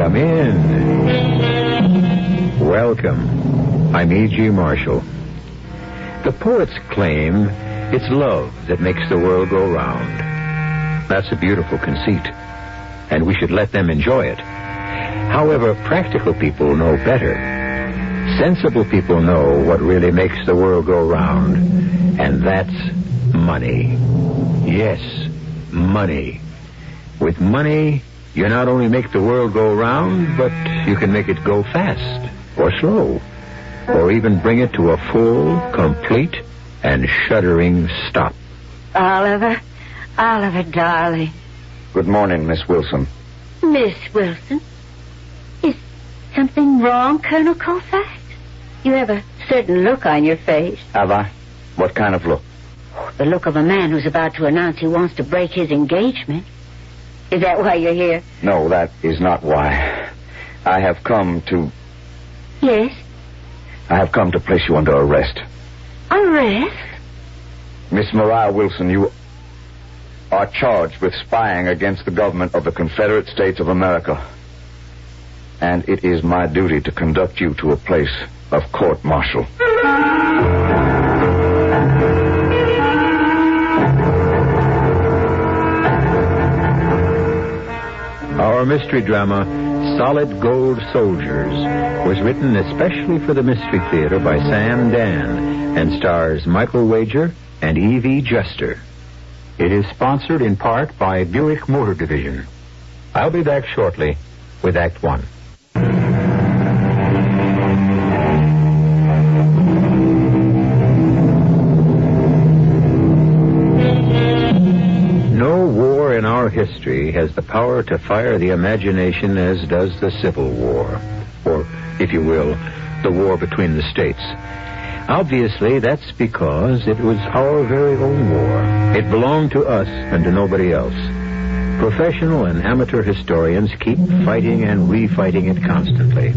Come in. Welcome. I'm E.G. Marshall. The poets claim it's love that makes the world go round. That's a beautiful conceit, and we should let them enjoy it. However, practical people know better. Sensible people know what really makes the world go round, and that's money. Yes, money. With money, you not only make the world go round, but you can make it go fast or slow, or even bring it to a full, complete, and shuddering stop. Oliver, darling. Good morning, Miss Wilson. Miss Wilson? Is something wrong, Colonel Colfax? You have a certain look on your face. Have I? What kind of look? The look of a man who's about to announce he wants to break his engagement. Is that why you're here? No, that is not why. I have come to... Yes? I have come to place you under arrest. Arrest? Miss Mariah Wilson, you are charged with spying against the government of the Confederate States of America. And it is my duty to conduct you to a place of court-martial. Our mystery drama, Solid Gold Soldiers, was written especially for the Mystery Theater by Sam Dan and stars Michael Wager and E.V. Juster. It is sponsored in part by Buick Motor Division. I'll be back shortly with Act One. No war in our history has the power to fire the imagination as does the Civil War, or, if you will, the war between the states. Obviously, that's because it was our very own war. It belonged to us and to nobody else. Professional and amateur historians keep fighting and refighting it constantly.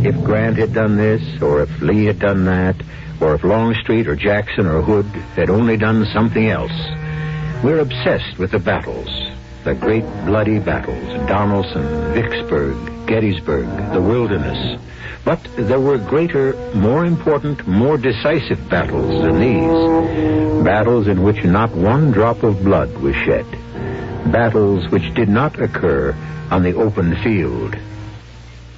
If Grant had done this, or if Lee had done that, or if Longstreet or Jackson or Hood had only done something else. We're obsessed with the battles, the great bloody battles, Donelson, Vicksburg, Gettysburg, the Wilderness. But there were greater, more important, more decisive battles than these. Battles in which not one drop of blood was shed. Battles which did not occur on the open field.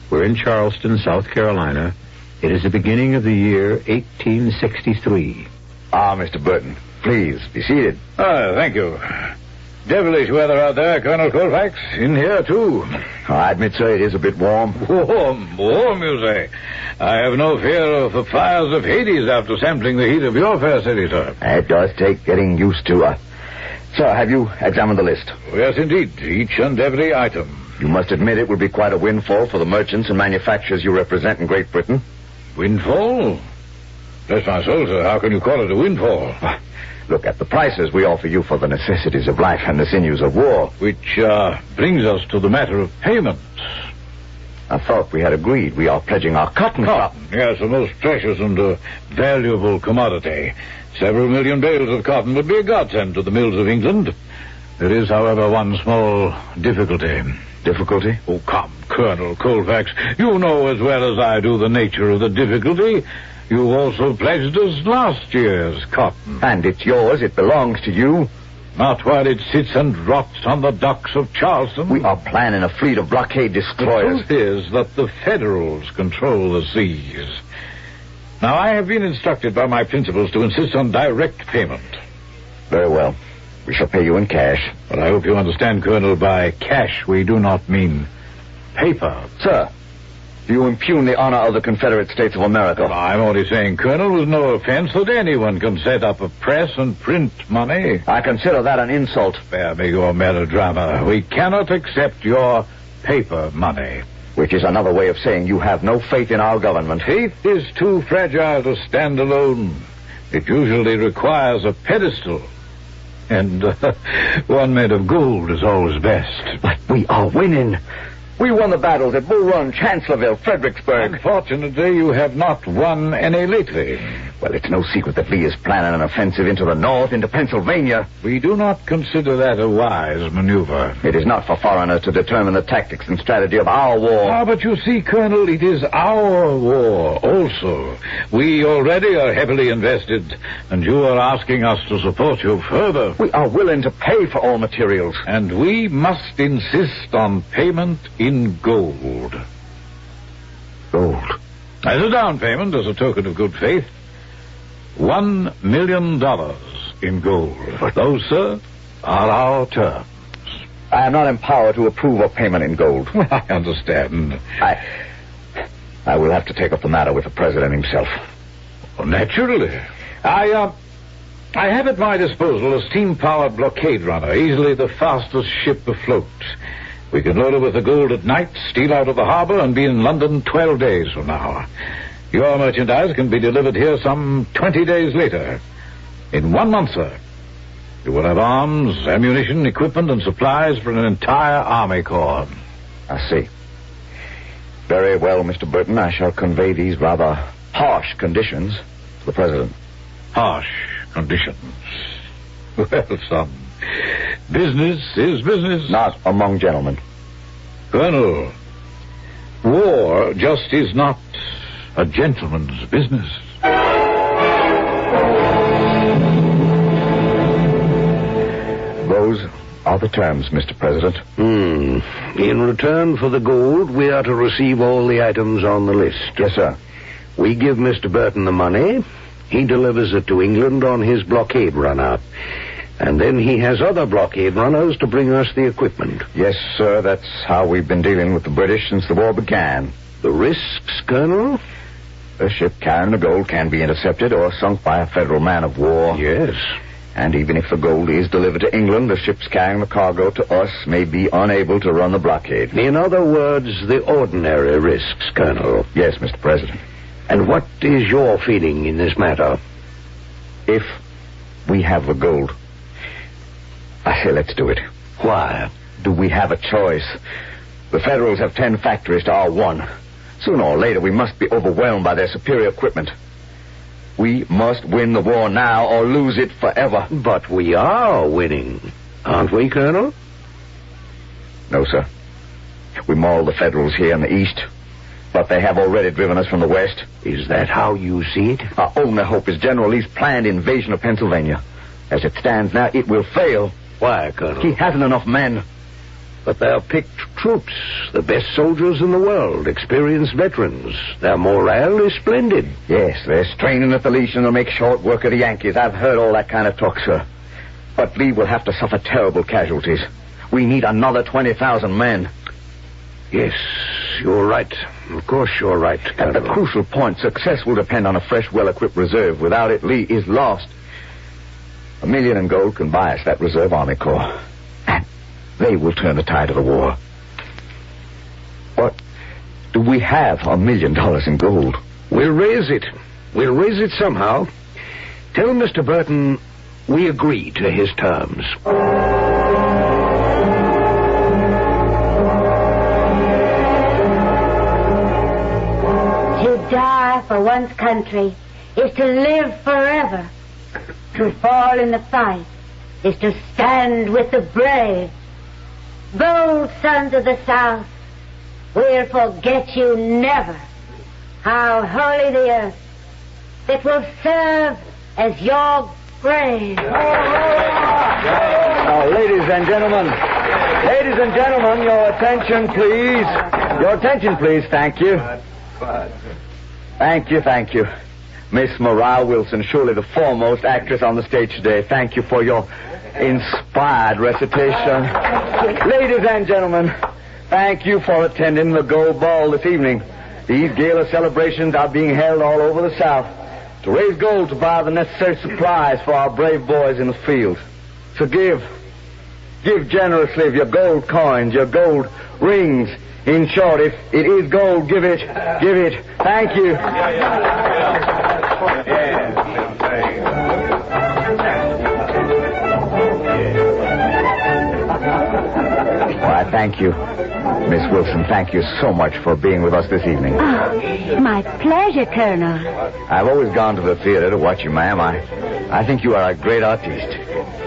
We're in Charleston, South Carolina. It is the beginning of the year 1863. Ah, Mr. Burton, please, be seated. Thank you. Devilish weather out there, Colonel Colfax. In here, too. I admit, sir, it is a bit warm. Warm, you say? I have no fear of the fires of Hades after sampling the heat of your fair city, sir. It does take getting used to. Sir, have you examined the list? Yes, indeed. Each and every item. You must admit it would be quite a windfall for the merchants and manufacturers you represent in Great Britain. Windfall? Bless my soul, sir. How can you call it a windfall? Look at the prices we offer you for the necessities of life and the sinews of war. Which brings us to the matter of payment. I thought we had agreed we are pledging our cotton. Cotton, yes, a most precious and valuable commodity. Several million bales of cotton would be a godsend to the mills of England. There is, however, one small difficulty. Difficulty? Oh, come, Colonel Colfax. You know as well as I do the nature of the difficulty. You also pledged us last year's cotton. And it's yours. It belongs to you. Not while it sits and rots on the docks of Charleston. We are planning a fleet of blockade destroyers. The truth is that the Federals control the seas. Now, I have been instructed by my principals to insist on direct payment. Very well. We shall pay you in cash. But I hope you understand, Colonel, by cash we do not mean paper. Sir, do you impugn the honor of the Confederate States of America? Well, I'm only saying, Colonel, with no offense, that anyone can set up a press and print money. I consider that an insult. Spare me your melodrama. We cannot accept your paper money. Which is another way of saying you have no faith in our government. Faith is too fragile to stand alone. It usually requires a pedestal. And one made of gold is always best. But we are winning. We won the battles at Bull Run, Chancellorsville, Fredericksburg. Unfortunately, you have not won any lately. Well, it's no secret that Lee is planning an offensive into the north, into Pennsylvania. We do not consider that a wise maneuver. It is not for foreigners to determine the tactics and strategy of our war. Ah, but you see, Colonel, it is our war also. We already are heavily invested, and you are asking us to support you further. We are willing to pay for all materials. And we must insist on payment in gold. Gold? As a down payment, as a token of good faith, $1 million in gold. But those, sir, are our terms. I am not empowered to approve of payment in gold. Well, I understand. I will have to take up the matter with the president himself. Well, naturally. I have at my disposal a steam-powered blockade runner, easily the fastest ship afloat. We can load her with the gold at night, steal out of the harbor, and be in London 12 days from now. Your merchandise can be delivered here some 20 days later. In 1 month, sir, you will have arms, ammunition, equipment, and supplies for an entire army corps. I see. Very well, Mr. Burton. I shall convey these rather harsh conditions to the president. Harsh conditions. Well, son, business is business. Not among gentlemen. Colonel, war just is not a gentleman's business. Those are the terms, Mr. President. In return for the gold, we are to receive all the items on the list. Yes, sir. We give Mr. Burton the money. He delivers it to England on his blockade runner. And then he has other blockade runners to bring us the equipment. Yes, sir. That's how we've been dealing with the British since the war began. The risks, Colonel? A ship carrying the gold can be intercepted or sunk by a federal man of war. Yes. And even if the gold is delivered to England, the ships carrying the cargo to us may be unable to run the blockade. In other words, the ordinary risks, Colonel. Yes, Mr. President. And what is your feeling in this matter? If we have the gold, I say let's do it. Why? Do we have a choice? The Federals have 10 factories to our 1. Sooner or later, we must be overwhelmed by their superior equipment. We must win the war now or lose it forever. But we are winning, aren't we, Colonel? No, sir. We mauled the Federals here in the east, but they have already driven us from the west. Is that how you see it? Our only hope is General Lee's planned invasion of Pennsylvania. As it stands now, it will fail. Why, Colonel? He hasn't enough men. But they're picked troops, the best soldiers in the world, experienced veterans. Their morale is splendid. Yes, they're straining at the leash and they'll make short work of the Yankees. I've heard all that kind of talk, sir. But Lee will have to suffer terrible casualties. We need another 20,000 men. Yes, you're right. Of course you're right, Colonel. At the crucial point, success will depend on a fresh, well-equipped reserve. Without it, Lee is lost. $1 million in gold can buy us that reserve army corps. And they will turn the tide of the war. What do we have $1 million in gold? We'll raise it. We'll raise it somehow. Tell Mr. Burton we agree to his terms. To die for one's country is to live forever. To fall in the fight is to stand with the brave. Bold sons of the South, we'll forget you never. How holy the earth that will serve as your grave. Now, ladies and gentlemen, your attention, please. Your attention, please. Thank you. Thank you. Miss Mariah Wilson, surely the foremost actress on the stage today. Thank you for your inspired recitation. Ladies and gentlemen, thank you for attending the Gold Ball this evening. These gala celebrations are being held all over the South to raise gold to buy the necessary supplies for our brave boys in the field. So give generously of your gold coins, your gold rings. In short, if it is gold, give it. Thank you. I Thank you. Miss Wilson, thank you so much for being with us this evening. Oh, my pleasure, Colonel. I've always gone to the theater to watch you, ma'am. I think you are a great artiste.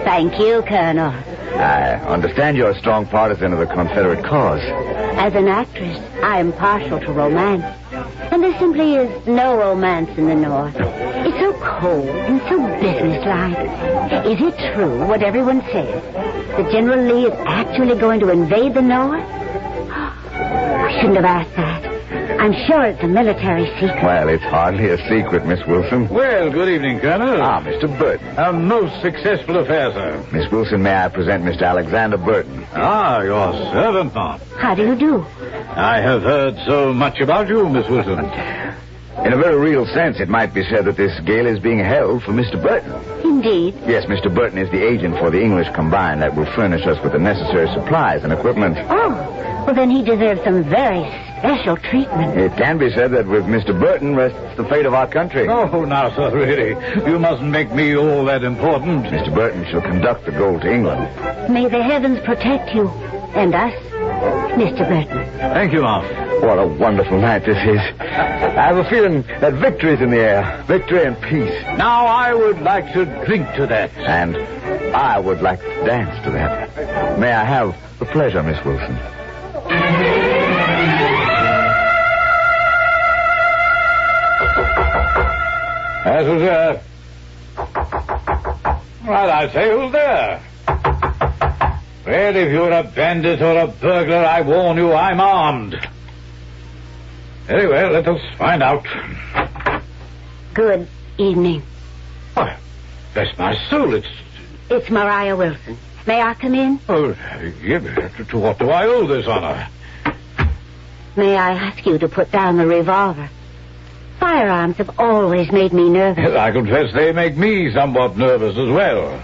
Thank you, Colonel. I understand you're a strong partisan of the Confederate cause. As an actress, I am partial to romance. And there simply is no romance in the North. It's so cold and so businesslike. Is it true, what everyone says, that General Lee is actually going to invade the North? I shouldn't have asked that. I'm sure it's a military secret. Well, it's hardly a secret, Miss Wilson. Well, good evening, Colonel. Ah, Mr. Burton. A most successful affair, sir. Miss Wilson, may I present Mr. Alexander Burton? Ah, your servant, ma'am. How do you do? I have heard so much about you, Miss Wilson. In a very real sense, it might be said that this gala is being held for Mr. Burton. Indeed. Yes, Mr. Burton is the agent for the English Combined that will furnish us with the necessary supplies and equipment. Oh, well, then he deserves some very special treatment. It can be said that with Mr. Burton rests the fate of our country. Oh, now, sir, really, you mustn't make me all that important. Mr. Burton shall conduct the gold to England. May the heavens protect you and us, Mr. Burton. Thank you, ma'am. What a wonderful night this is. I have a feeling that victory is in the air. Victory and peace. Now, I would like to drink to that. And I would like to dance to that. May I have the pleasure, Miss Wilson? As was there. Well, I say, who's there? Well, if you're a bandit or a burglar, I warn you, I'm armed. Very well, let us find out. Good evening. Why, bless my soul, It's Maria Wilson. May I come in? Oh, yeah, to what do I owe this honor? May I ask you to put down the revolver? Firearms have always made me nervous. I confess they make me somewhat nervous as well.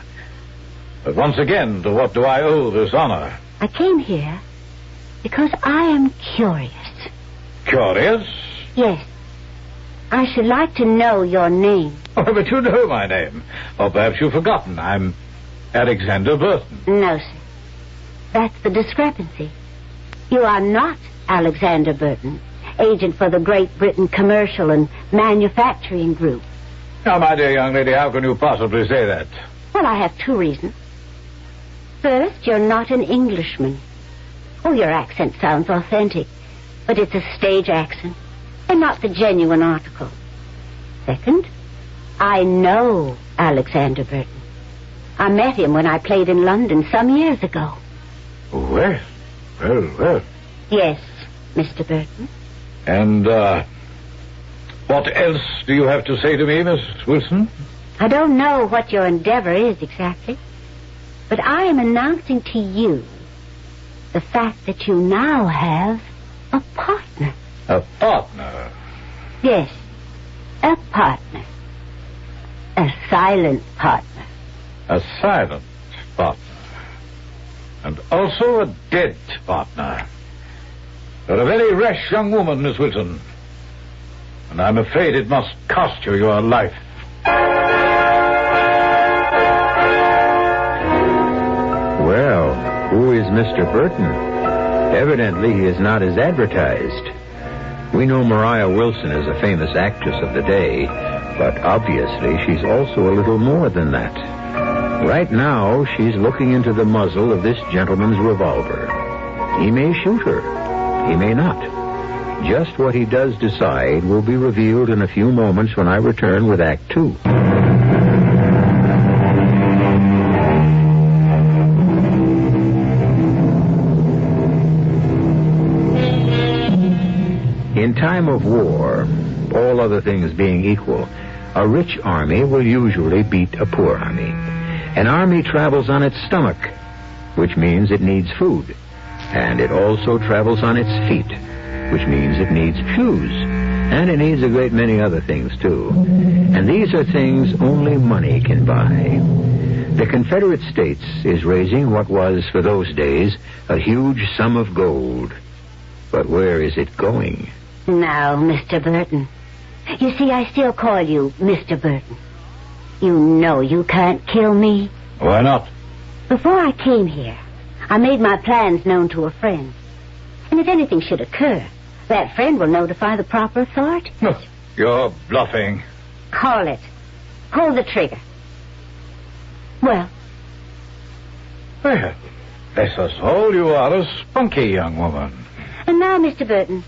But once again, to what do I owe this honor? I came here because I am curious. Curious? Yes. I should like to know your name. Oh, but you know my name. Or perhaps you've forgotten. I'm Alexander Burton. No, sir. That's the discrepancy. You are not Alexander Burton, agent for the Great Britain Commercial and Manufacturing Group. Now, my dear young lady, how can you possibly say that? Well, I have two reasons. First, you're not an Englishman. Oh, your accent sounds authentic, but it's a stage accent and not the genuine article. Second, I know Alexander Burton. I met him when I played in London some years ago. Well. Yes, Mr. Burton. And, what else do you have to say to me, Miss Wilson? I don't know what your endeavor is exactly, but I am announcing to you the fact that you now have a partner. A partner? Yes, a partner. A silent partner. A silent partner. And also a dead partner. You're a very rash young woman, Miss Wilson. And I'm afraid it must cost you your life. Well, who is Mr. Burton? Evidently, he is not as advertised. We know Maria Wilson is a famous actress of the day, but obviously she's also a little more than that. Right now, she's looking into the muzzle of this gentleman's revolver. He may shoot her. He may not. Just what he does decide will be revealed in a few moments when I return with Act 2. In time of war, all other things being equal, a rich army will usually beat a poor army. An army travels on its stomach, which means it needs food. And it also travels on its feet, which means it needs shoes. And it needs a great many other things, too. And these are things only money can buy. The Confederate States is raising what was, for those days, a huge sum of gold. But where is it going? Now, Mr. Burton. You see, I still call you Mr. Burton. You know you can't kill me. Why not? Before I came here, I made my plans known to a friend. And if anything should occur, that friend will notify the proper authorities. You're bluffing. Call it. Pull the trigger. Well, Well, bless us all, you are a spunky young woman. and now, Mr. Burton,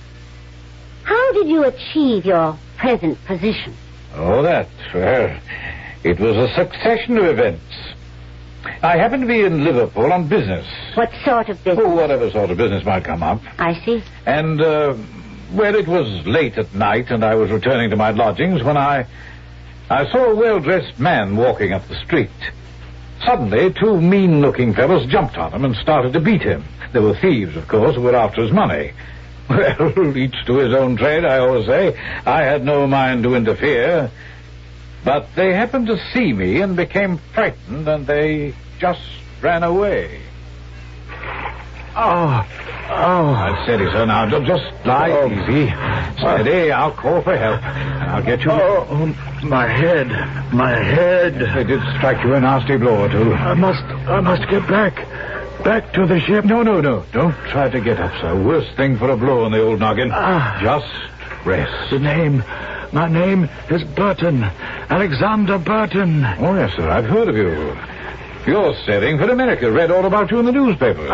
how did you achieve your present position? Oh, that. Well, it was a succession of events. I happened to be in Liverpool on business. What sort of business? Oh, whatever sort of business might come up. I see. And, well, it was late at night, and I was returning to my lodgings when I saw a well-dressed man walking up the street. Suddenly, two mean-looking fellows jumped on him and started to beat him. They were thieves, of course, who were after his money. Well, each to his own trade, I always say. I had no mind to interfere. But they happened to see me and became frightened, and they just ran away. Oh. I steady, sir. Now, just lie easy. Steady. I'll call for help, and I'll get you... Oh, my head. My head. They did strike you a nasty blow or two. I must get back to the ship. No. Don't try to get up, sir. Worst thing for a blow on the old noggin. Just rest. My name is Burton. Alexander Burton. Oh, yes, sir. I've heard of you. You're sailing for America. Read all about you in the newspaper.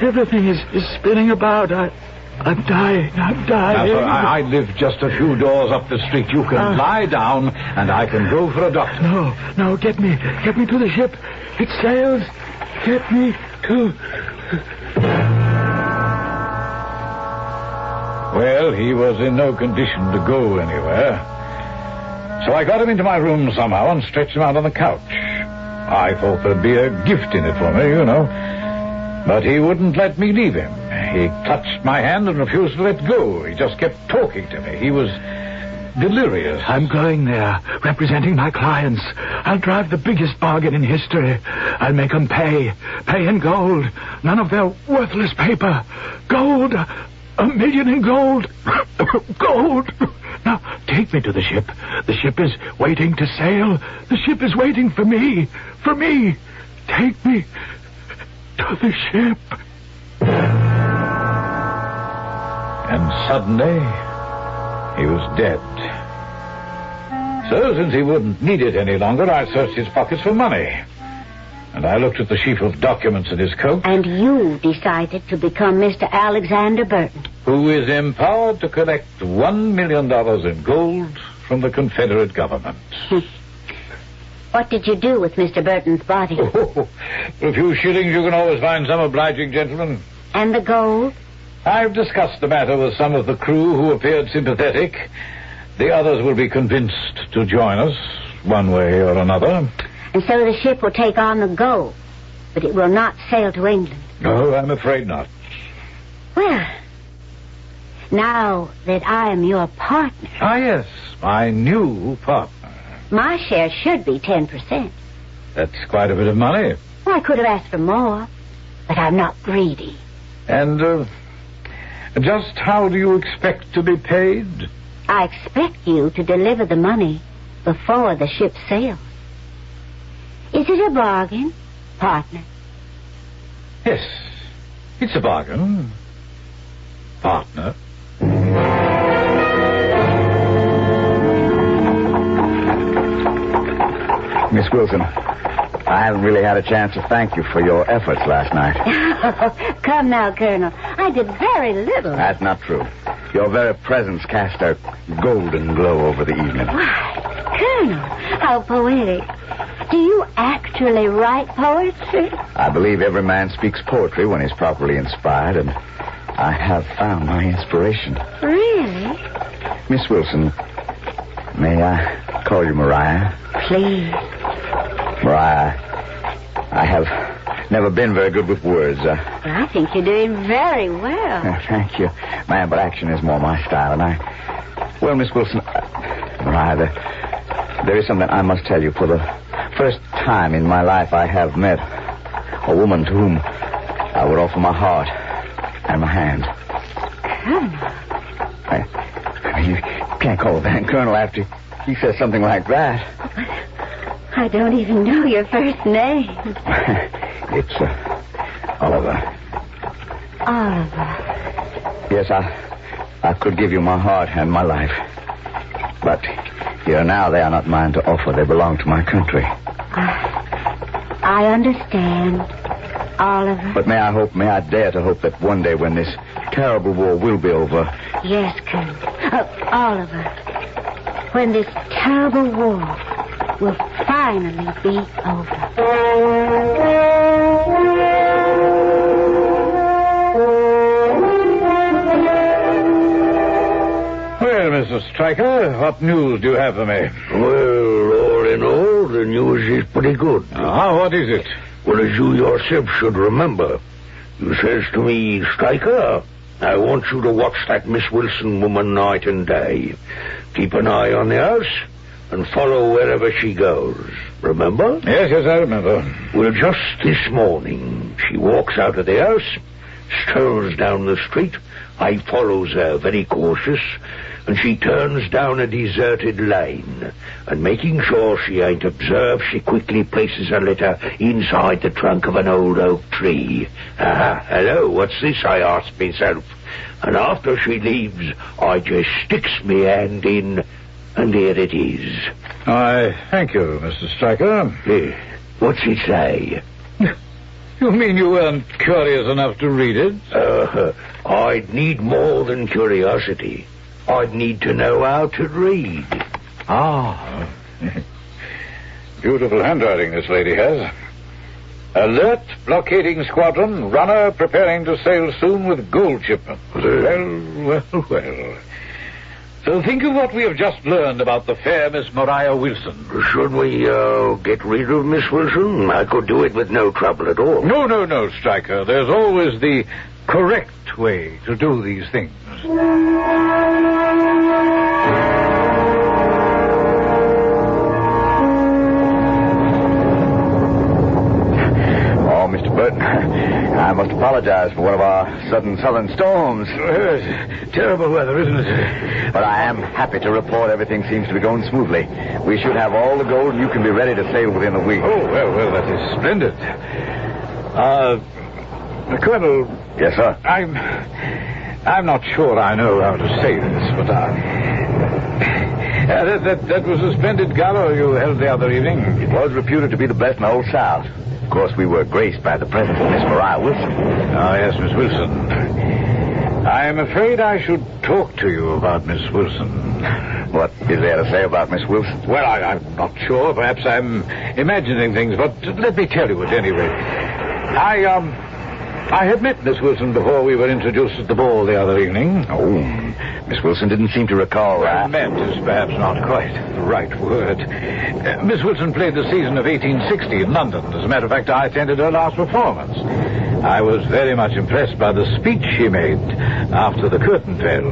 Everything is spinning about. I'm dying. Now, sir, I live just a few doors up the street. You can lie down, and I can go for a doctor. No, get me to the ship. It sails. Get me to... Well, he was in no condition to go anywhere. So I got him into my room somehow and stretched him out on the couch. I thought there'd be a gift in it for me, you know. But he wouldn't let me leave him. He clutched my hand and refused to let go. He just kept talking to me. He was delirious. I'm going there, representing my clients. I'll drive the biggest bargain in history. I'll make them pay in gold. None of their worthless paper. Gold, $1 million in gold. Gold. Now, take me to the ship. The ship is waiting to sail. The ship is waiting for me. For me. Take me to the ship. And suddenly, he was dead. So, since he wouldn't need it any longer, I searched his pockets for money. And I looked at the sheaf of documents in his coat. And you decided to become Mr. Alexander Burton. Who is empowered to collect $1 million in gold from the Confederate government. What did you do with Mr. Burton's body? For a few shillings, you can always find some obliging gentleman. And the gold? I've discussed the matter with some of the crew who appeared sympathetic. The others will be convinced to join us, one way or another. And so the ship will take on the gold, but it will not sail to England. No, I'm afraid not. Well, now that I am your partner... Ah, yes, my new partner. My share should be 10%. That's quite a bit of money. Well, I could have asked for more, but I'm not greedy. And, just how do you expect to be paid? I expect you to deliver the money before the ship sails. Is it a bargain, partner? Yes, it's a bargain, partner. Miss Wilson, I haven't really had a chance to thank you for your efforts last night. Oh, come now, Colonel. I did very little. That's not true. Your very presence cast a golden glow over the evening. Why, Colonel, how poetic. Do you actually write poetry? I believe every man speaks poetry when he's properly inspired, and I have found my inspiration. Really? Miss Wilson, may I call you Mariah? Please. Mariah, I have never been very good with words. I think you're doing very well. Thank you, ma'am, but action is more my style, and well, Miss Wilson, Mariah, there is something I must tell you. For the first time in my life, I have met a woman to whom I would offer my heart and my hand. Colonel. I mean, you can't call a man Colonel after he says something like that. I don't even know your first name. Oliver. Oliver. Yes, I could give you my heart and my life. But here now, they are not mine to offer. They belong to my country. I understand, Oliver. But may I dare to hope that one day when this terrible war will be over. Yes, Colonel. Oliver, when this terrible war will finally be over. Well, Mr. Stryker, what news do you have for me? Well, all in all, the news is pretty good. What is it? Well, as you yourself should remember, you says to me, Stryker, I want you to watch that Miss Wilson woman night and day. Keep an eye on the house and follow wherever she goes. Remember? Yes, I remember. Well, just this morning, she walks out of the house, strolls down the street. I follows her, very cautious, and she turns down a deserted lane. And making sure she ain't observed, she quickly places her letter inside the trunk of an old oak tree. Hello, what's this, I ask myself. And after she leaves, I just sticks me hand in, and here it is. I thank you, Mr. Stryker. What's it say? You mean you weren't curious enough to read it? I'd need more than curiosity. I'd need to know how to read. Beautiful handwriting this lady has. Alert, blockading squadron, runner preparing to sail soon with gold shipment. Well. So think of what we have just learned about the fair Miss Maria Wilson. Should we, get rid of Miss Wilson? I could do it with no trouble at all. No, Stryker. There's always the correct way to do these things. Oh, Mr. Burton, I must apologize for one of our sudden southern storms. Terrible weather, isn't it? But I am happy to report everything seems to be going smoothly. We should have all the gold, and you can be ready to sail within a week. Oh, well, that is splendid. Colonel... Yes, sir? I'm not sure I know how to say this, but that was a splendid gala you held the other evening. It was reputed to be the best in the Old South. Of course, we were graced by the presence of Miss Maria Wilson. Yes, Miss Wilson. I'm afraid I should talk to you about Miss Wilson. What is there to say about Miss Wilson? Well, I'm not sure. Perhaps I'm imagining things, but let me tell you at any rate. I had met Miss Wilson before we were introduced at the ball the other evening. Oh, Miss Wilson didn't seem to recall that. Met is perhaps not quite the right word. Miss Wilson played the season of 1860 in London. As a matter of fact, I attended her last performance. I was very much impressed by the speech she made after the curtain fell.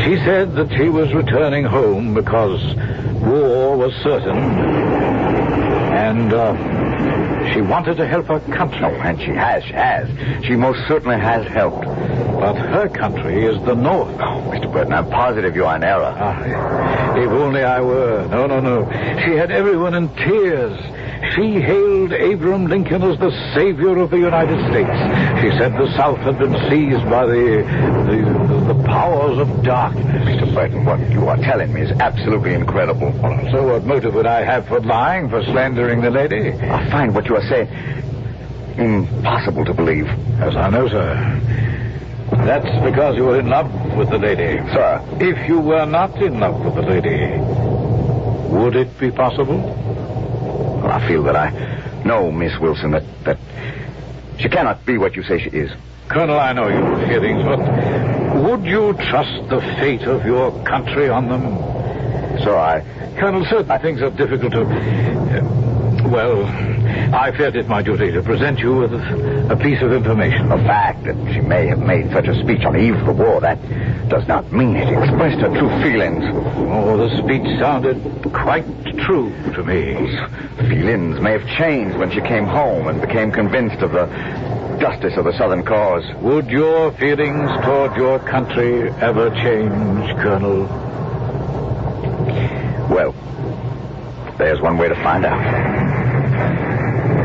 She said that she was returning home because war was certain, and she wanted to help her country. Oh, and she has. She most certainly has helped. But her country is the North. Oh, Mr. Burton, I'm positive you are in error. If only I were. No. She had everyone in tears. She hailed Abraham Lincoln as the savior of the United States. She said the South had been seized by the powers of darkness. Mr. Burton, what you are telling me is absolutely incredible. So what motive would I have for lying, for slandering the lady? I find what you are saying impossible to believe. Yes, I know, sir. That's because you were in love with the lady. Sir. If you were not in love with the lady, would it be possible? Well, I feel that I know Miss Wilson, that she cannot be what you say she is. Colonel, I know your feelings, but would you trust the fate of your country on them? Sir, Colonel, certain things are difficult to... well, I felt it my duty to present you with a piece of information. The fact that she may have made such a speech on the eve of the war, that does not mean it expressed her true feelings. Oh, the speech sounded quite true to me. Those feelings may have changed when she came home and became convinced of the justice of the Southern cause. Would your feelings toward your country ever change, Colonel? Well, there's one way to find out.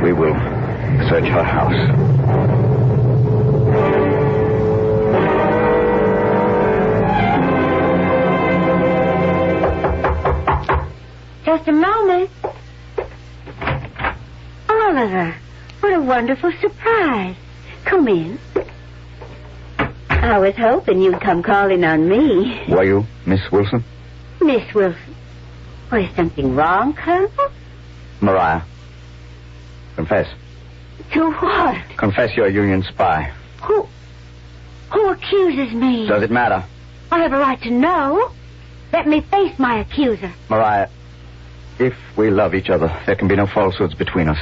We will Search her house. Just a moment. Oliver, what a wonderful surprise. Come in. I was hoping you'd come calling on me. Were you, Miss Wilson? Miss Wilson. Oh, is something wrong, Colonel? Mariah, confess. To what? Confess you're a Union spy. Who accuses me? Does it matter? I have a right to know. Let me face my accuser. Mariah, if we love each other, there can be no falsehoods between us.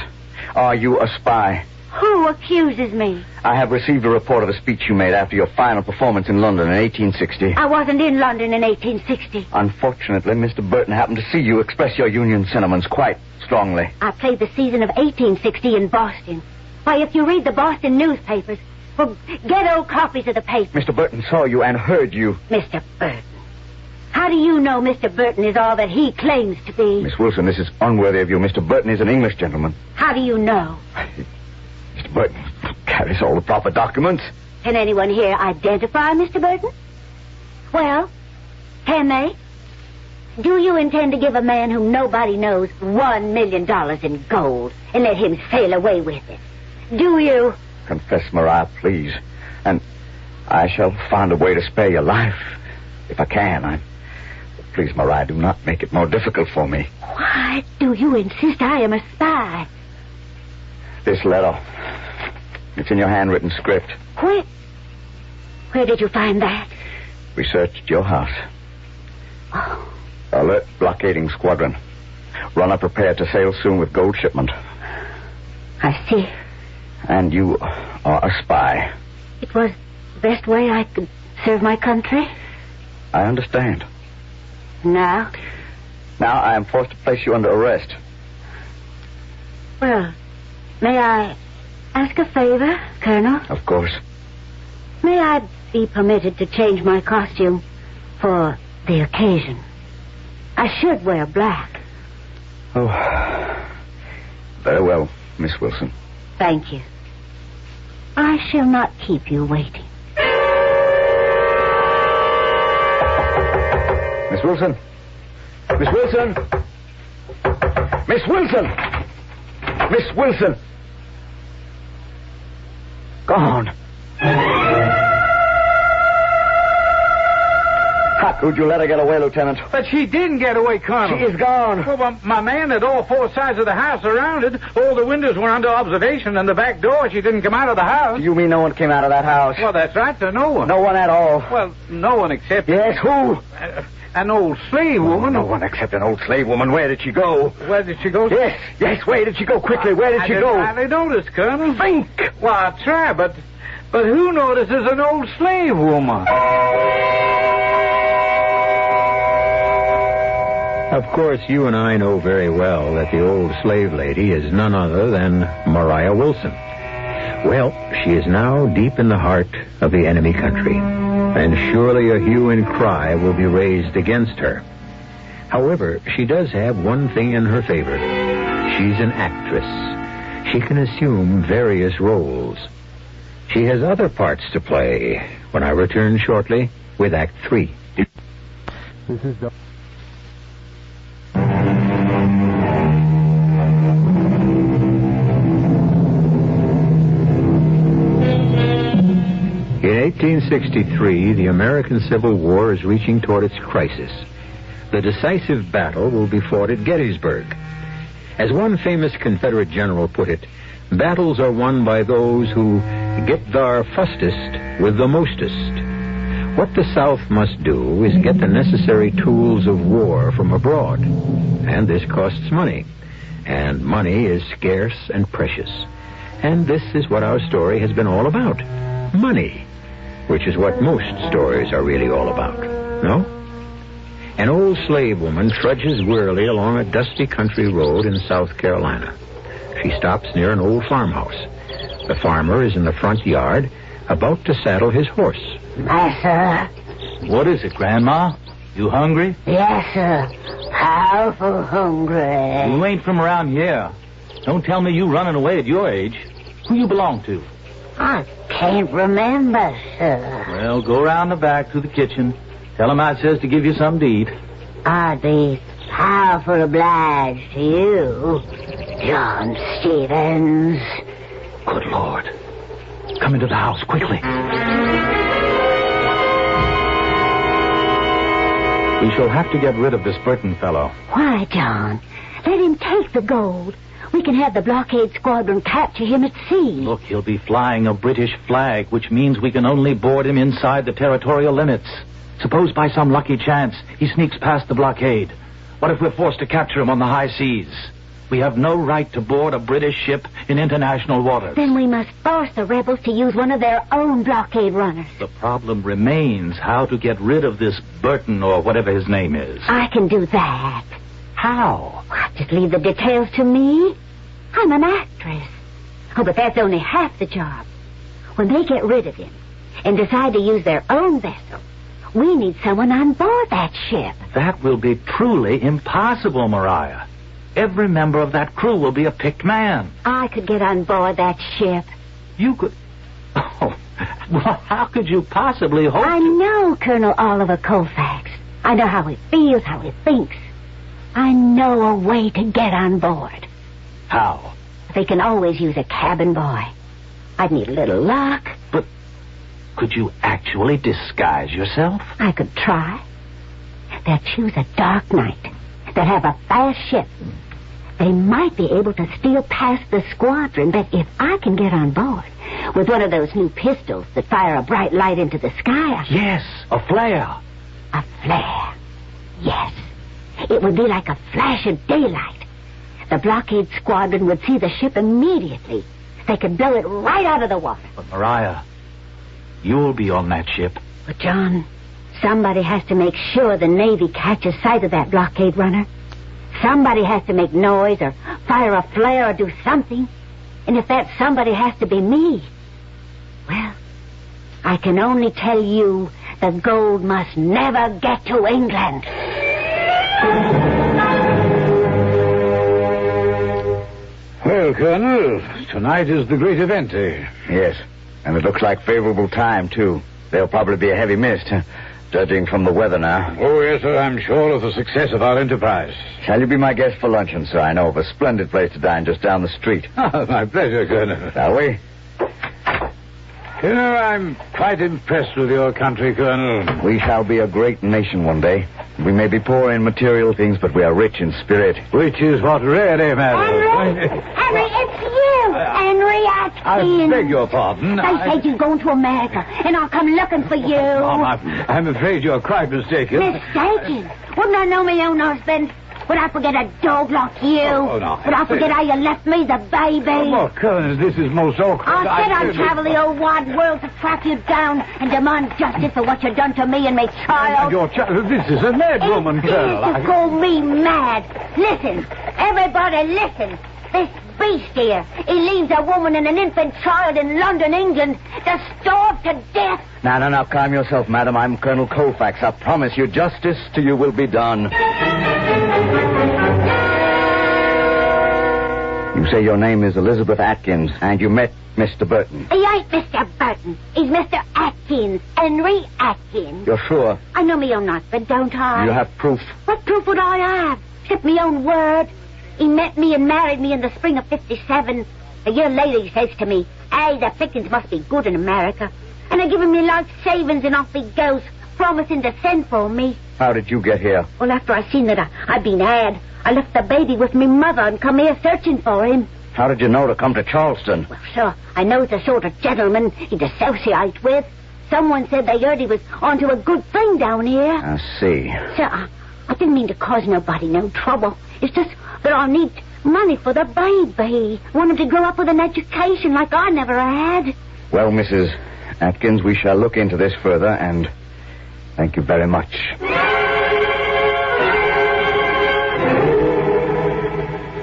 Are you a spy? Who accuses me? I have received a report of a speech you made after your final performance in London in 1860. I wasn't in London in 1860. Unfortunately, Mr. Burton happened to see you express your Union sentiments quite strongly. I played the season of 1860 in Boston. Why, if you read the Boston newspapers, well, get old copies of the paper. Mr. Burton saw you and heard you. Mr. Burton. How do you know Mr. Burton is all that he claims to be? Miss Wilson, this is unworthy of you. Mr. Burton is an English gentleman. How do you know? Mr. Burton carries all the proper documents. Can anyone here identify Mr. Burton? Well, can they? Do you intend to give a man whom nobody knows $1 million in gold and let him sail away with it? Do you? Confess, Mariah, please. And I shall find a way to spare your life. If I can, Please, Mariah, do not make it more difficult for me. Why do you insist I am a spy? This letter. It's in your handwritten script. Where did you find that? We searched your house. Oh. Alert blockading squadron. Runner prepared to sail soon with gold shipment. I see. And you are a spy. It was the best way I could serve my country. I understand. Now? Now I am forced to place you under arrest. Well, may I ask a favor, Colonel? Of course. May I be permitted to change my costume for the occasion? I should wear black. Oh, very well, Miss Wilson. Thank you. I shall not keep you waiting. Miss Wilson! Miss Wilson! Miss Wilson! Miss Wilson! Gone. How could you let her get away, Lieutenant? But she didn't get away, Colonel. She is gone. Well, my man had all four sides of the house surrounded. All the windows were under observation, and the back door, she didn't come out of the house. You mean no one came out of that house? Well, that's right, sir. No one. No one at all? Well, no one except... Yes, who? An old slave woman. No one except an old slave woman. Where did she go? Where did she go? Yes, where did she go? Quickly, where did she go? I didn't notice, Colonel. Think! Well, I'll try, but who notices an old slave woman? Of course, you and I know very well that the old slave lady is none other than Mariah Wilson. Well, she is now deep in the heart of the enemy country, and surely a hue and cry will be raised against her. However, she does have one thing in her favor. She's an actress. She can assume various roles. She has other parts to play when I return shortly with Act 3. This is the... In 1863, the American Civil War is reaching toward its crisis. The decisive battle will be fought at Gettysburg. As one famous Confederate general put it, battles are won by those who get thar fustest with the mostest. What the South must do is get the necessary tools of war from abroad. And this costs money. And money is scarce and precious. And this is what our story has been all about. Money. Which is what most stories are really all about. No? An old slave woman trudges wearily along a dusty country road in South Carolina. She stops near an old farmhouse. The farmer is in the front yard, about to saddle his horse. Massa. What is it, Grandma? You hungry? Yes, sir. Powerful hungry. You ain't from around here. Don't tell me you running away at your age. Who you belong to? I can't remember, sir. Well, go around the back to the kitchen. Tell him I says to give you some to eat. I'd be powerful obliged to you, John Stevens. Good Lord. Come into the house, quickly. We shall have to get rid of this Burton fellow. Why, John? Let him take the gold. We can have the blockade squadron capture him at sea. Look, he'll be flying a British flag, which means we can only board him inside the territorial limits. Suppose by some lucky chance he sneaks past the blockade. What if we're forced to capture him on the high seas? We have no right to board a British ship in international waters. Then we must force the rebels to use one of their own blockade runners. The problem remains how to get rid of this Burton or whatever his name is. I can do that. How? Well, just leave the details to me. I'm an actress. Oh, but that's only half the job. When they get rid of him and decide to use their own vessel, we need someone on board that ship. That will be truly impossible, Mariah. Every member of that crew will be a picked man. I could get on board that ship. You could... Oh, well, how could you possibly hope I know Colonel Oliver Colfax. I know how he feels, how he thinks. I know a way to get on board. How? They can always use a cabin boy. I'd need a little luck. But could you actually disguise yourself? I could try. They'll choose a dark night. They'll have a fast ship. They might be able to steal past the squadron, but if I can get on board with one of those new pistols that fire a bright light into the sky... Yes, a flare. A flare. Yes. It would be like a flash of daylight. The blockade squadron would see the ship immediately. They could blow it right out of the water. But, Mariah, you'll be on that ship. But, John, somebody has to make sure the Navy catches sight of that blockade runner. Somebody has to make noise or fire a flare or do something. And if that somebody has to be me, well, I can only tell you the gold must never get to England. Well, Colonel, tonight is the great event, eh? Yes, and it looks like favorable time, too. There'll probably be a heavy mist, judging from the weather now. Oh, yes, sir, I'm sure of the success of our enterprise. Shall you be my guest for luncheon, sir? I know of a splendid place to dine just down the street. Oh, my pleasure, Colonel. Shall we? You know, I'm quite impressed with your country, Colonel. We shall be a great nation one day. We may be poor in material things, but we are rich in spirit. Which is what really matters. Henry, it's you! Henry Atkins! I beg your pardon. They said you're going to America, and I'll come looking for you. Mom, I'm afraid you're quite mistaken. Mistaken? Wouldn't I know my own husband? Would I forget a dog like you? Oh, no. Would I forget how you left me, the baby? Oh, Colonel, this is most awkward. I said I'd travel the old wide world to track you down and demand justice for what you've done to me and my child. Your child, this is a mad woman, Colonel. To call me mad. Listen, everybody listen. This beast here, he leaves a woman and an infant child in London, England, to starve to death. Now, calm yourself, madam. I'm Colonel Colfax. I promise you justice to you will be done. You say your name is Elizabeth Atkins, and you met Mr. Burton. He ain't Mr. Burton. He's Mr. Atkins. Henry Atkins. You're sure? I know me own husband, don't I? You have proof? What proof would I have? Except me own word. He met me and married me in the spring of 57. A year later he says to me, hey, the pickings must be good in America. And I give him me life savings and off he goes, promising to send for me. How did you get here? Well, after I seen that I'd been had, I left the baby with me mother and come here searching for him. How did you know to come to Charleston? Well, sir, I know the sort of gentleman he'd associate with. Someone said they heard he was onto a good thing down here. I see. Sir, I didn't mean to cause nobody no trouble. It's just that I need money for the baby. Want him to grow up with an education like I never had. Well, Mrs. Atkins, we shall look into this further, and thank you very much.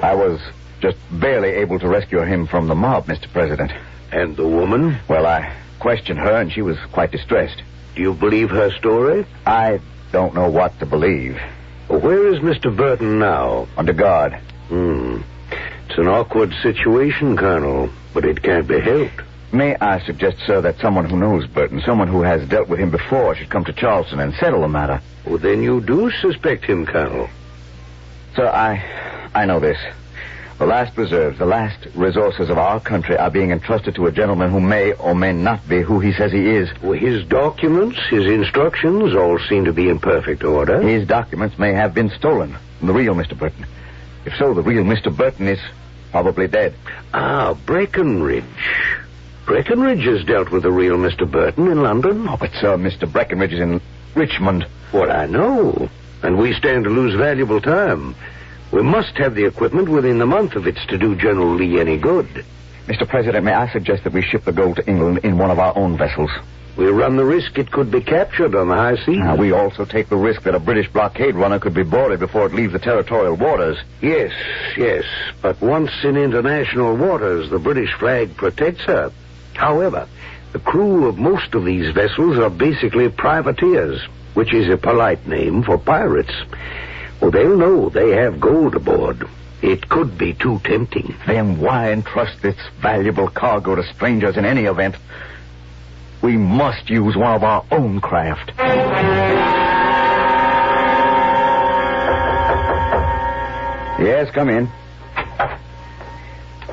I was just barely able to rescue him from the mob, Mr. President. And the woman? Well, I questioned her, and she was quite distressed. Do you believe her story? I don't know what to believe. Where is Mr. Burton now? Under guard. It's It's an awkward situation, Colonel, but it can't be helped. May I suggest, sir, that someone who knows Burton, someone who has dealt with him before, should come to Charleston and settle the matter? Well, then you do suspect him, Colonel. Sir, I know this. The last reserves, the last resources of our country are being entrusted to a gentleman who may or may not be who he says he is. Well, his documents, his instructions, all seem to be in perfect order. His documents may have been stolen from the real Mr. Burton. If so, the real Mr. Burton is probably dead. Ah, Breckenridge. Breckenridge has dealt with the real Mr. Burton in London. Oh, but, sir, Mr. Breckenridge is in Richmond. What I know. And we stand to lose valuable time. We must have the equipment within the month if it's to do General Lee any good. Mr. President, may I suggest that we ship the gold to England in one of our own vessels? We run the risk it could be captured on the high seas. We also take the risk that a British blockade runner could be boarded before it leaves the territorial waters. Yes. But once in international waters, the British flag protects her. However, the crew of most of these vessels are basically privateers, which is a polite name for pirates. Well, they'll know they have gold aboard. It could be too tempting. Then why entrust this valuable cargo to strangers in any event? We must use one of our own craft. Yes, come in.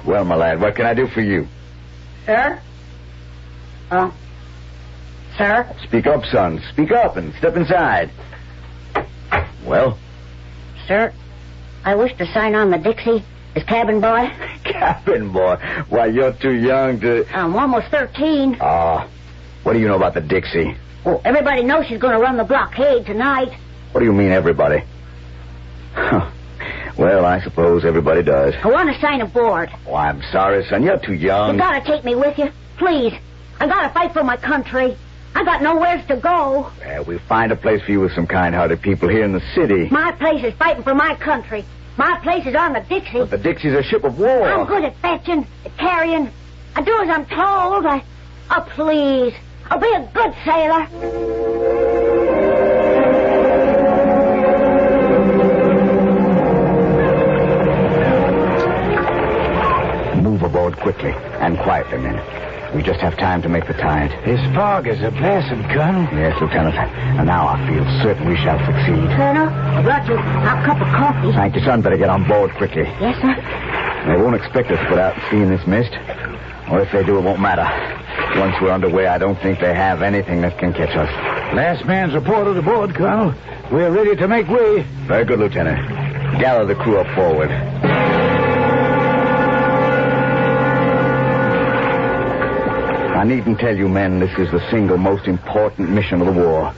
Well, my lad, what can I do for you? Sir? Sir? Speak up, son. Speak up and step inside. Well? Sir, I wish to sign on the Dixie as cabin boy. Cabin boy? Why, you're too young to... I'm almost 13. What do you know about the Dixie? Well, everybody knows she's going to run the blockade tonight. What do you mean, everybody? Well, I suppose everybody does. I want to sign aboard. Oh, I'm sorry, son. You're too young. You gotta take me with you. Please. I gotta fight for my country. I got nowhere to go. Well, we'll find a place for you with some kind-hearted people here in the city. My place is fighting for my country. My place is on the Dixie. But the Dixie's a ship of war. I'm good at fetching, at carrying. I do as I'm told. Please. I'll be a good sailor. Move aboard quickly and quietly, men. We just have time to make the tide. This fog is a blessing, Colonel. Yes, Lieutenant. And now I feel certain we shall succeed. Colonel, I brought you a cup of coffee. Thank you, son. Better get on board quickly. Yes, sir. They won't expect us to put out to sea in this mist. Or if they do, it won't matter. Once we're underway, I don't think they have anything that can catch us. Last man's reported aboard, Colonel. We're ready to make way. Very good, Lieutenant. Gather the crew up forward. I needn't tell you, men, this is the single most important mission of the war.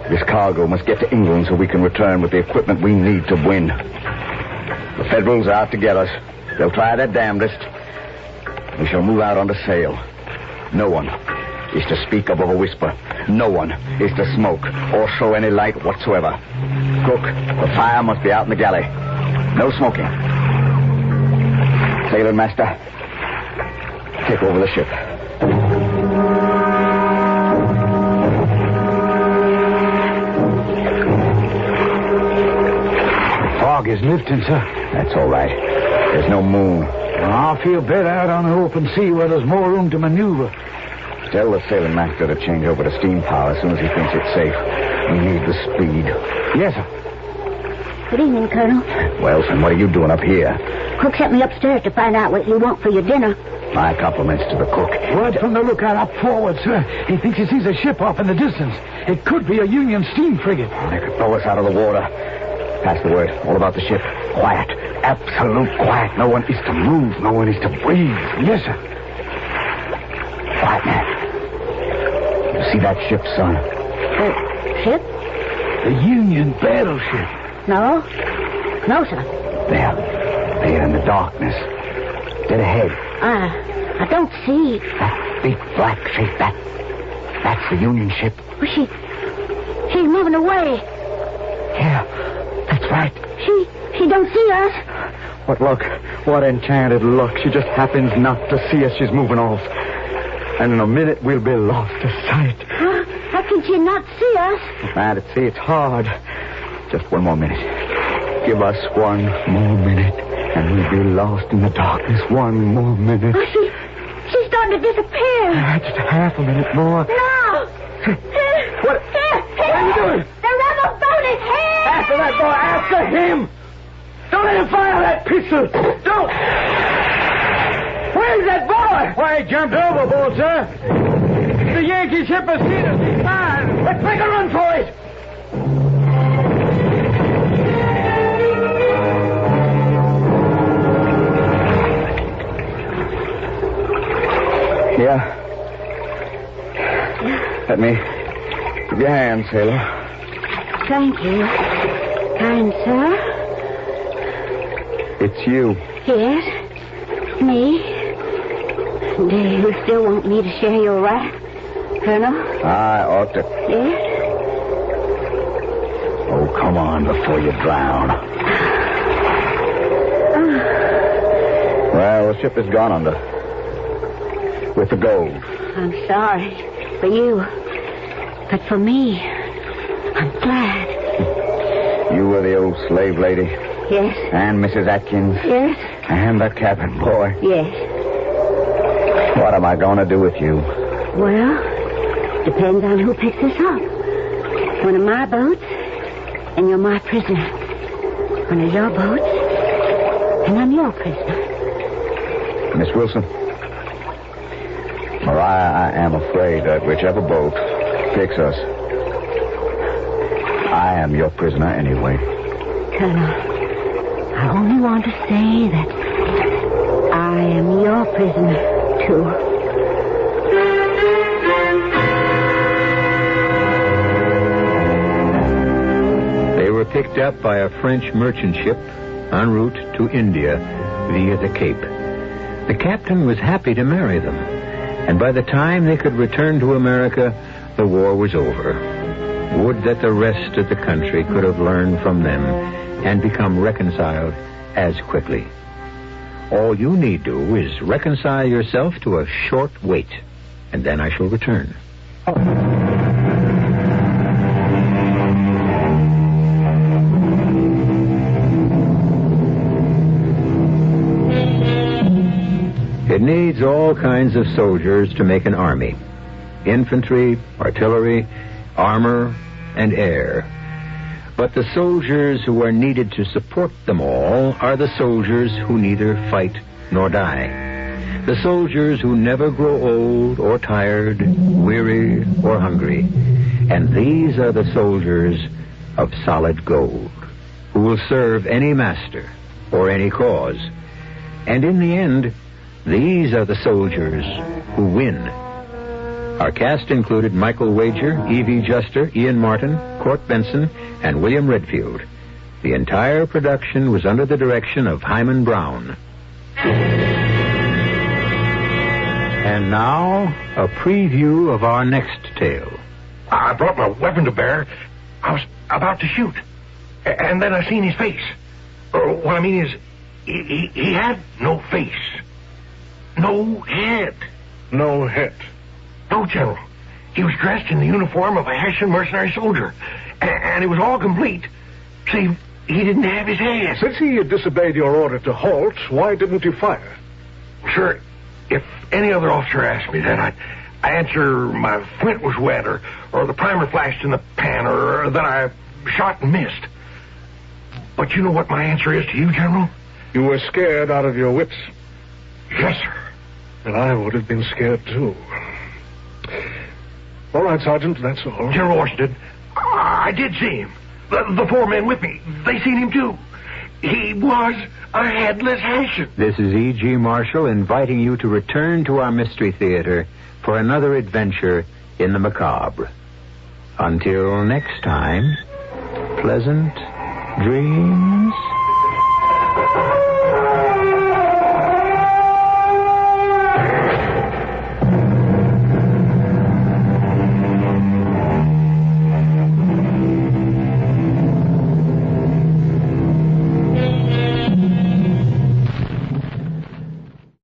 This cargo must get to England so we can return with the equipment we need to win. The Federals are out to get us. They'll try their damnedest. We shall move out under sail. No one is to speak above a whisper. No one is to smoke or show any light whatsoever. Cook, the fire must be out in the galley. No smoking. Sailor master, take over the ship. The fog is lifting, sir. That's all right. There's no moon. Well, I'll feel better out on the open sea where there's more room to maneuver. Tell the sailing master to change over to steam power as soon as he thinks it's safe. We need the speed. Yes, sir. Good evening, Colonel. Well, son, what are you doing up here? Cook sent me upstairs to find out what you want for your dinner. My compliments to the cook. Word from the lookout up forward, sir. He thinks he sees a ship off in the distance. It could be a Union steam frigate. They could throw us out of the water. Pass the word. All about the ship. Quiet. Absolute quiet. No one is to move. No one is to breathe. Yes, sir. Quiet, man. You see that ship, son? Ship? The Union battleship. No. No, sir. There in the darkness. Dead ahead. I don't see. That big black shape, that's the Union ship. Well, she's moving away. Yeah, that's right. She don't see us. What luck. What enchanted luck. She just happens not to see us. She's moving off. And in a minute, we'll be lost to sight. How can she not see us? Mad at sea, it's hard. Just one more minute. Give us one more minute, And we'd be lost in the darkness one more minute. Oh, she's starting to disappear. Just a half a minute more. No! What? Here! What are you doing? The rebel boat is here! After that boy, after him! Don't let him fire that pistol! Don't! Where's that boy? Why, he jumped overboard, sir. The Yankee ship has seen us. He's fine. Let's make a run for it! Yeah. Let me give your hand, sailor. Thank you, kind sir. It's you. Yes, me. Do you still want me to share your wrath, Colonel? I ought to. Yes? Oh, come on before you drown. Well, the ship is gone under. With the gold. I'm sorry for you, but for me, I'm glad. You were the old slave lady. Yes? And Mrs. Atkins. Yes? And the cabin boy. Yes. What am I going to do with you? Well, depends on who picks us up. One of my boats, and you're my prisoner. One of your boats, and I'm your prisoner. Miss Wilson, Mariah, I am afraid that whichever boat picks us, I am your prisoner anyway. Colonel, I only want to say that I am your prisoner, too. They were picked up by a French merchant ship en route to India via the Cape. The captain was happy to marry them, and by the time they could return to America, the war was over. Would that the rest of the country could have learned from them and become reconciled as quickly. All you need do is reconcile yourself to a short wait, and then I shall return. It needs all kinds of soldiers to make an army. Infantry, artillery, armor, and air. But the soldiers who are needed to support them all are the soldiers who neither fight nor die. The soldiers who never grow old or tired, weary or hungry. And these are the soldiers of solid gold, who will serve any master or any cause. And in the end, these are the soldiers who win. Our cast included Michael Wager, E.V. Juster, Ian Martin, Court Benson, and William Redfield. The entire production was under the direction of Hyman Brown. And now, a preview of our next tale. I brought my weapon to bear. I was about to shoot. And then I seen his face. What I mean is, he had no face. No head. No head. No, General. He was dressed in the uniform of a Hessian mercenary soldier. And it was all complete. See, he didn't have his head. Since he had disobeyed your order to halt, why didn't you fire? Sir, if any other officer asked me that, I'd answer my flint was wet, or the primer flashed in the pan, or that I shot and missed. But you know what my answer is to you, General? You were scared out of your wits. Yes, sir. And I would have been scared, too. All right, Sergeant, that's all. General Washington, I did see him. The four men with me, they seen him, too. He was a headless Hessian. This is E.G. Marshall inviting you to return to our Mystery Theater for another adventure in the macabre. Until next time, pleasant dreams.